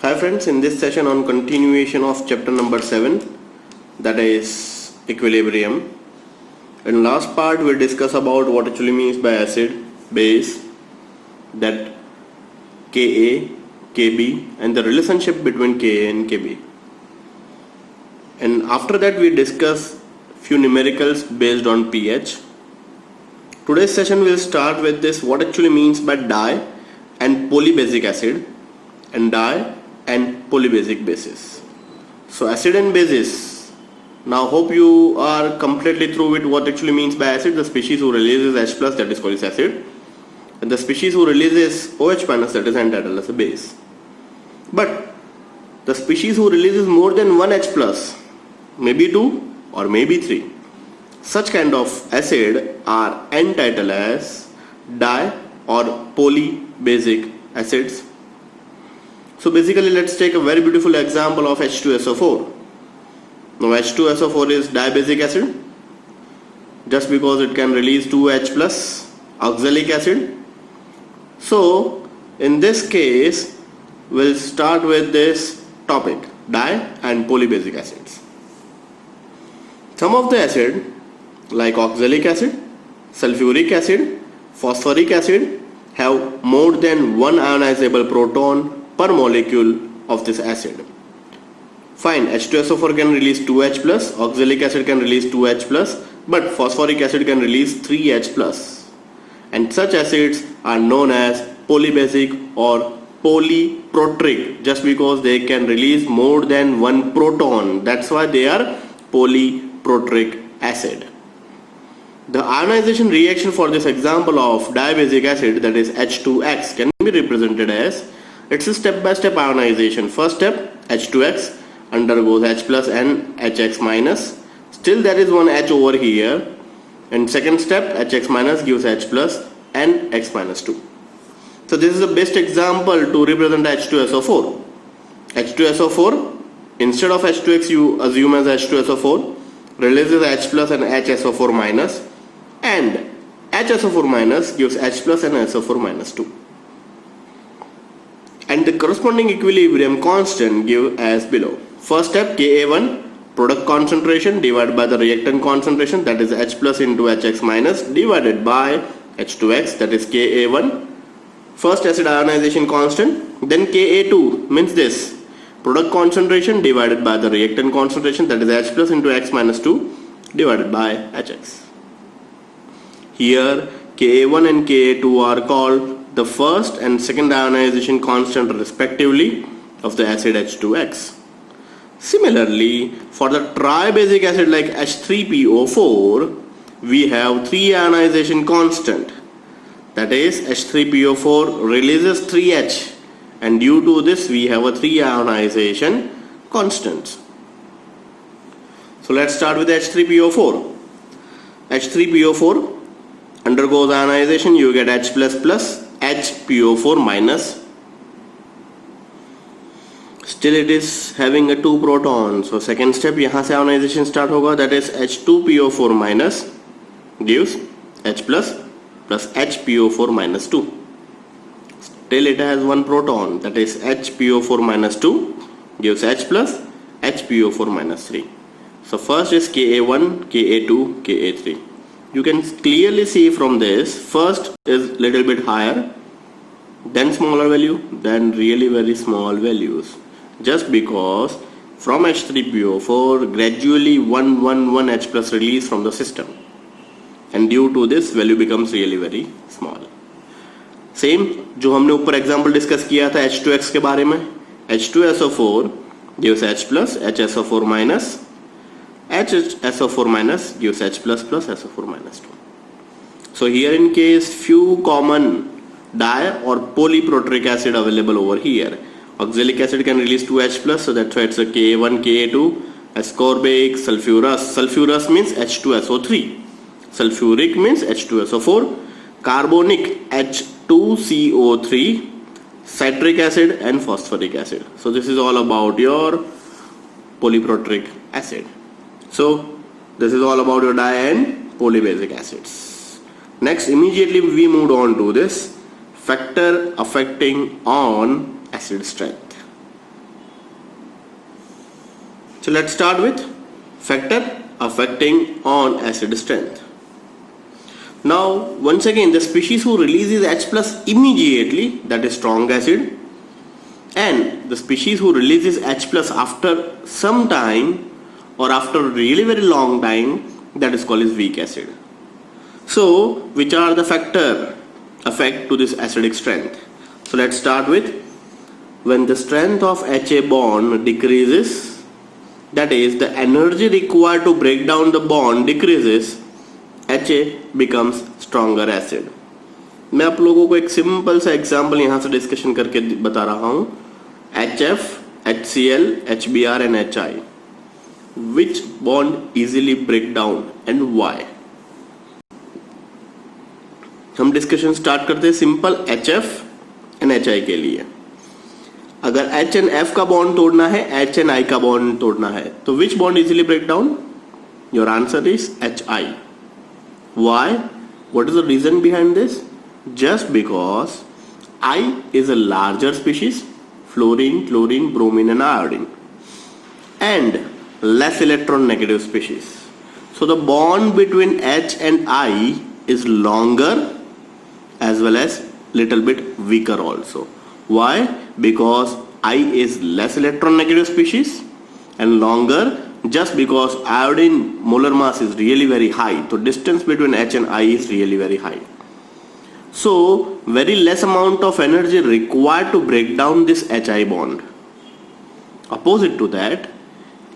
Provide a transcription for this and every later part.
Hi friends, in this session on continuation of chapter number 7, that is equilibrium. In last part we discuss about what actually means by acid, base, that Ka, Kb and the relationship between Ka and Kb. And after that we discuss few numericals based on pH. Today's session will start with this what actually means by di and polybasic acid and di and polybasic bases. So acid and bases. Now hope you are completely through with what actually means by acid. The species who releases H plus, that is called as acid, and the species who releases OH minus, that is entitled as a base. But the species who releases more than one H plus, maybe 2 or maybe 3, such kind of acid are entitled as di or polybasic acids. So basically let's take a very beautiful example of H2SO4. Now H2SO4 is dibasic acid just because it can release 2H plus oxalic acid. So in this case we'll start with this topic, di and polybasic acids. Some of the acid like oxalic acid, sulfuric acid, phosphoric acid have more than one ionizable proton per molecule of this acid. Fine, H2SO4 can release 2H plus, oxalic acid can release 2H plus, but phosphoric acid can release 3H plus. And such acids are known as polybasic or polyprotic just because they can release more than one proton. That's why they are polyprotic acid. The ionization reaction for this example of dibasic acid, that is H2X, can be represented as, it's a step-by-step ionization. First step, H2X undergoes H plus and HX minus. Still there is one H over here. And second step, HX minus gives H plus and X minus 2. So this is the best example to represent H2SO4. H2SO4, instead of H2X you assume as H2SO4, releases H plus and HSO4 minus, and HSO4 minus gives H plus and SO4 minus 2. And the corresponding equilibrium constant give as below. First step, Ka1, product concentration divided by the reactant concentration, that is H plus into HX minus divided by H2X, that is Ka1. First acid ionization constant. Then Ka2 means this, product concentration divided by the reactant concentration, that is H plus into X minus 2 divided by HX. Here Ka1 and Ka2 are called the first and second ionization constant respectively of the acid H2X. Similarly, for the tribasic acid like H3PO4, we have 3 ionization constant. That is H3PO4 releases 3H, and due to this we have a 3 ionization constants. So let's start with H3PO4. H3PO4 undergoes ionization, you get H plus plus HPO4 minus. Still it is having a 2 protons. So second step, यहाँ से ionization start होगा, that is H2PO4 minus gives H plus plus HPO4 minus 2. Still it has 1 proton, that is HPO4 minus 2 gives H plus HPO4 minus 3. So first is Ka1, Ka2, Ka3. You can clearly see from this, first is little bit higher, then smaller value, then really very small values. Just because from H3PO4 gradually 1 H plus release from the system, and due to this value becomes really very small. Same जो हमने ऊपर example discuss किया था H2X के बारे में, H2SO4 gives H plus HSO4 minus, HSO4 minus gives H plus plus SO4 minus 2. So here in case few common di or polyprotic acid available over here. Oxalic acid can release 2H plus, so that's why it's a Ka1, Ka2, ascorbic, sulfurous. Sulfurous means H2SO3. Sulfuric means H2SO4. Carbonic H2CO3, citric acid and phosphoric acid. So this is all about your polyprotic acid. So this is all about your di and polybasic acids. Next, immediately we moved on to this factor affecting on acid strength. So let's start with factor affecting on acid strength. Now once again, the species who releases H plus immediately, that is strong acid, and the species who releases H plus after some time or after really very long time, that is called as weak acid. So which are the factor affect to this acidic strength? So let's start with, when the strength of HA bond decreases, that is the energy required to break down the bond decreases, HA becomes stronger acid. मैं आप लोगों को एक simple सा example यहाँ से discussion करके बता रहा हूँ. HF, HCl, HBr and HI. Which bond easily break down and why? हम डिस्कशन स्टार्ट करते हैं सिंपल HF एंड HI के लिए. अगर H एंड F का बॉन्ड तोड़ना है, H एंड I का बॉन्ड तोड़ना है, तो which bond easily break down? Your answer is HI. Why? What is the reason behind this? Just because I is a larger species, fluorine, chlorine, bromine and iodine, and less electron negative species. So the bond between H and I is longer as well as little bit weaker also. Why? Because I is less electron negative species and longer, just because iodine molar mass is really very high, so distance between H and I is really very high. So very less amount of energy required to break down this HI bond. Opposite to that,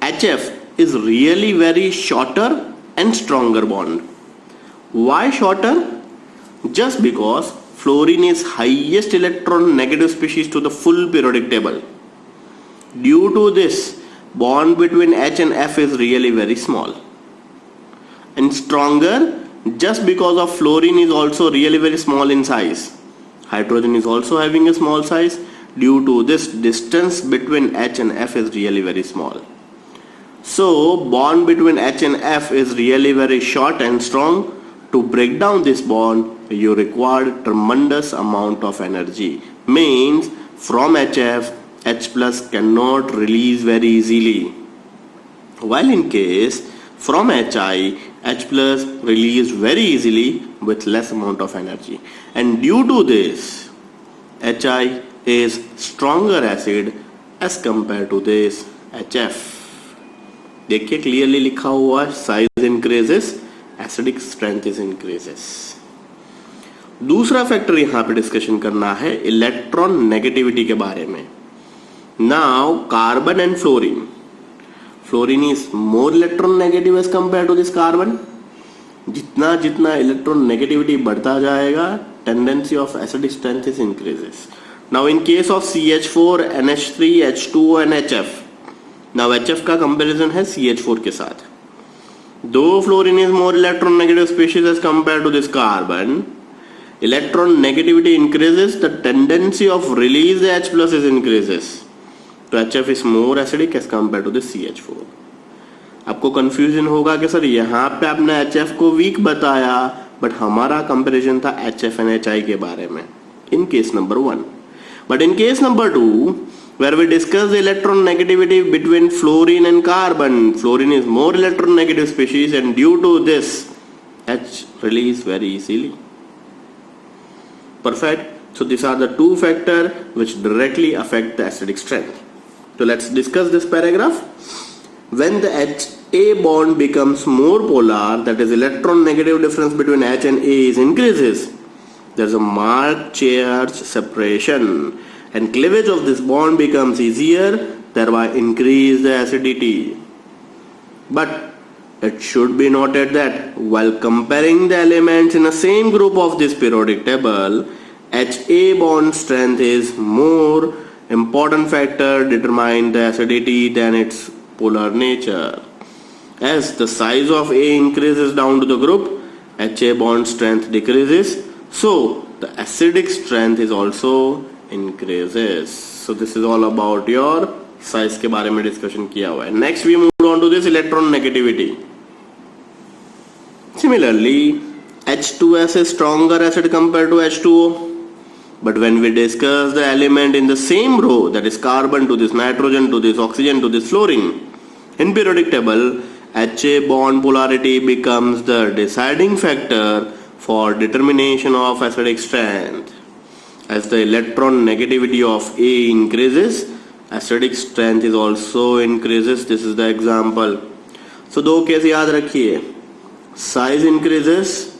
HF is really very shorter and stronger bond. Why shorter? Just because fluorine is highest electron negative species to the full periodic table. Due to this, bond between H and F is really very small. And stronger just because of fluorine is also really very small in size. Hydrogen is also having a small size. Due to this, distance between H and F is really very small. So bond between H and F is really very short and strong. To break down this bond, you require tremendous amount of energy. Means from HF, H plus cannot release very easily. While in case from HI, H plus released very easily with less amount of energy. And due to this, HI is stronger acid as compared to this HF. देखिए clearly लिखा हुआ है, size increases, acidic strength is increases. दूसरा factor यहाँ पे discussion करना है electron negativity के बारे में. Now carbon and fluorine. Fluorine is more electron negative as compare to this carbon. जितना जितना इलेक्ट्रॉन नेगेटिविटी बढ़ता जाएगा, tendency of acidic strength is increases. Now in case of CH4, NH3, H2O and HF. Now HF का comparison है CH4 के साथ. Though fluorine is more electron negative species as compared to this carbon, electron negativity increases, the tendency of release H plus is increases. तो HF is more acidic as compared to this CH4. आपको confusion होगा कि sir यहाँ पे आपने HF को week बताया, but हमारा कंपैरिजन था HF and HI के बारे में in case number 1. But in case number 2, where we discuss the electron negativity between fluorine and carbon, fluorine is more electron negative species and due to this, H release very easily. Perfect. So these are the two factors which directly affect the acidic strength. So let's discuss this paragraph. When the HA bond becomes more polar, that is electron negative difference between H and A is increases, there is a marked charge separation and cleavage of this bond becomes easier, thereby increase the acidity. But it should be noted that while comparing the elements in the same group of this periodic table, HA bond strength is more important factor determine the acidity than its polar nature. As the size of A increases down to the group, HA bond strength decreases, so the acidic strength is also increases. So this is all about your size के बारे में discussion किया हुआ है. Next we move on to this electron negativity. Similarly, H2S is stronger acid compared to H2O. But when we discuss the element in the same row, that is carbon to this nitrogen to this oxygen to this fluorine, In periodic table, HA bond polarity becomes the deciding factor for determination of acidic strength. As the electron negativity of A increases, acidic strength is also increases. This is the example. So दो case याद रखिए. Size increases,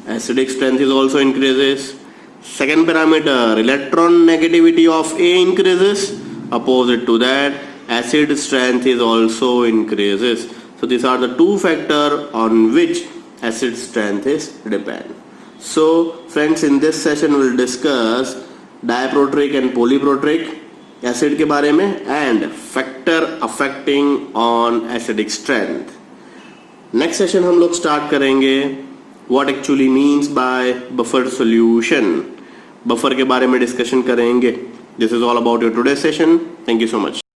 acidic strength is also increases. Second parameter, electron negativity of A increases. Opposite to that, acid strength is also increases. So these are the two factors on which acid strength is depend. So friends, in this session we'll discuss diprotic and polyprotic acid के बारे में and factor affecting on acidic strength. Next session हम लोग start करेंगे what actually means by buffer solution. Buffer के बारे में discussion करेंगे. This is all about your today's session. Thank you so much.